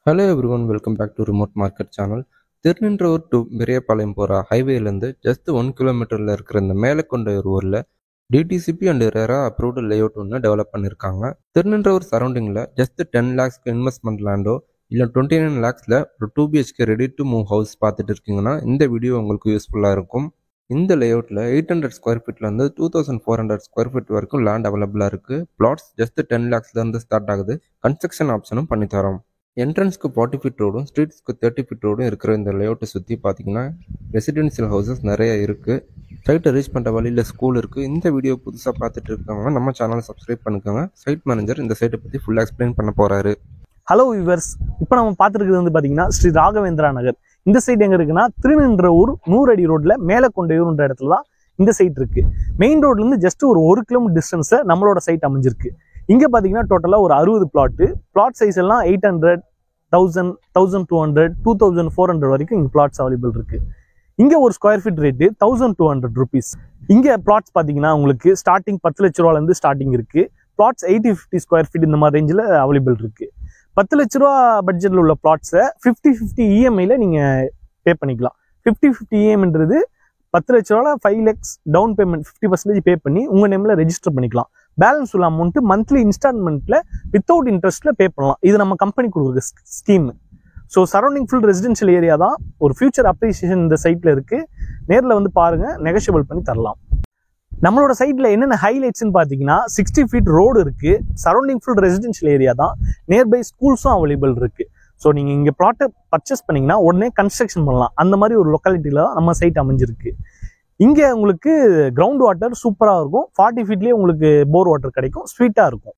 Hello everyone, welcome back to Remote Market channel. Thirunindravur to Periyapalayam போகிற ஹைவேலேருந்து just 1 கிலோமீட்டரில் இருக்கிற இந்த மேலக்கொண்டையூர் ஊரில் DTCP and RERA approved layout ஒன்று டெவலப் பண்ணியிருக்காங்க. திருநின்றவூர் சரௌண்டிங்கில் ஜஸ்ட் 10 lakhsக்கு இன்வெஸ்ட்மெண்ட் லேண்டோ இல்லை 29 lakhsல ஒரு 2BHK ready to move house பார்த்துட்டு இருக்கீங்கன்னா இந்த வீடியோ உங்களுக்கு யூஸ்ஃபுல்லாக இருக்கும். இந்த லேஅவுட்டில் 800 ஸ்கொயர் ஃபீட்லேருந்து 2400 ஸ்கொயர் ஃபீட் வரைக்கும் லேண்ட் அவைலபிளாக இருக்குது. பிளாட்ஸ் ஜஸ்ட் 10 lakhsலேருந்து ஸ்டார்ட் ஆகுது. கன்ஸ்ட்ரக்ஷன் ஆப்ஷனும் பண்ணித்தரோம். என்ட்ரன்ஸ்க்கு 40 ஃபீட் ரோடும் ஸ்ட்ரீட்ஸ்க்கு 30 ஃபீட் ரோடும் இருக்கிற இந்த லேஅவுட்டை சுற்றி பார்த்தீங்கன்னா ரெசிடென்ஷியல் ஹவுசஸ் நிறைய இருக்குது. சைட்டை ரீச் பண்ணுற வழியில் ஸ்கூல் இருக்குது. இந்த வீடியோ புதுசாக பார்த்துட்டு இருக்கவங்க நம்ம சேனலை சப்ஸ்கிரைப் பண்ணிக்கோங்க. சைட் மேனேஜர் இந்த சைட்டை பற்றி ஃபுல்லாக எக்ஸ்பிளைன் பண்ண போகிறாரு. ஹலோ வியூவர்ஸ், இப்போ நம்ம பார்த்துருக்கிறது வந்து பார்த்தீங்கன்னா ஸ்ரீ ராகவேந்திரா நகர். இந்த சைட் எங்கே இருக்குன்னா திருநின்றவூர் 100 அடி ரோட்டில் மேலக்கொண்டையூர்ன்ற இடத்துல தான் இந்த சைட் இருக்குது. மெயின் ரோட்லேருந்து ஜஸ்ட் ஒரு 1 கிலோமீட்டர் டிஸ்டன்ஸை நம்மளோட சைட் அமைஞ்சிருக்கு. இங்கே பார்த்தீங்கன்னா டோட்டலாக ஒரு 60 பிளாட் சைஸ் எல்லாம் 800, 1000, 1200, 2400 வரைக்கும் இங்கே பிளாட்ஸ் அவைலபிள் இருக்குது. இங்கே ஒரு ஸ்கொயர் ஃபீட் ரேட்டு 1200 rupees. இங்கே பிளாட்ஸ் பார்த்தீங்கன்னா உங்களுக்கு ஸ்டார்டிங் 10 லட்ச ரூபாலேருந்து ஸ்டார்டிங் இருக்குது. பிளாட்ஸ் 80-50 ஸ்கொயர் ஃபீட் இந்த மாதிரி ரேஞ்சில் அவைலபிள் இருக்குது. 10 லட்ச ரூபா பட்ஜெட்டில் உள்ள பிளாட்ஸை 50-50 இஎம்ஐயில் நீங்கள் பே பண்ணிக்கலாம். 50-50 இஎம்ஐன்றது 10 லட்ச ரூபாவில் 5 lakhs டவுன் பேமெண்ட் 50% பே பண்ணி உங்கள் நேமில் ரெஜிஸ்டர் பண்ணிக்கலாம். பேலன்ஸ் உள்ள அமௌண்ட்டு மந்த்லி இன்ஸ்டால்மெண்ட்டில் வித்தவுட் இன்ட்ரெஸ்ட்டில் பே பண்ணலாம். இது நம்ம கம்பெனி கொடுக்குற scheme. So surrounding full residential area தான். ஒரு ஃபியூச்சர் அப்ரிசியேஷன் இந்த சைட்டில் இருக்குது. நேரில் வந்து பாருங்கள், நெகோஷியபிள் பண்ணி தரலாம். நம்மளோட சைட்டில் என்னென்ன ஹைலைட்ஸ்ன்னு பார்த்தீங்கன்னா 60 ஃபீட் ரோடு இருக்குது. சரௌண்டிங் ஃபுல் ரெசிடென்ஷியல் ஏரியா தான். நியர்பை ஸ்கூல்ஸும் அவைலபிள் இருக்குது. ஸோ நீங்கள் இங்கே ப்ளாட்டை பர்ச்சேஸ் பண்ணிங்கன்னா உடனே கன்ஸ்ட்ரக்ஷன் பண்ணலாம். அந்த மாதிரி ஒரு லொக்காலிட்டியில் நம்ம சைட் அமைஞ்சிருக்கு. இங்கே உங்களுக்கு கிரவுண்ட் வாட்டர் சூப்பராக இருக்கும். 40 ஃபீட்லேயே உங்களுக்கு போர் வாட்டர் கிடைக்கும். ஸ்வீட்டாக இருக்கும்.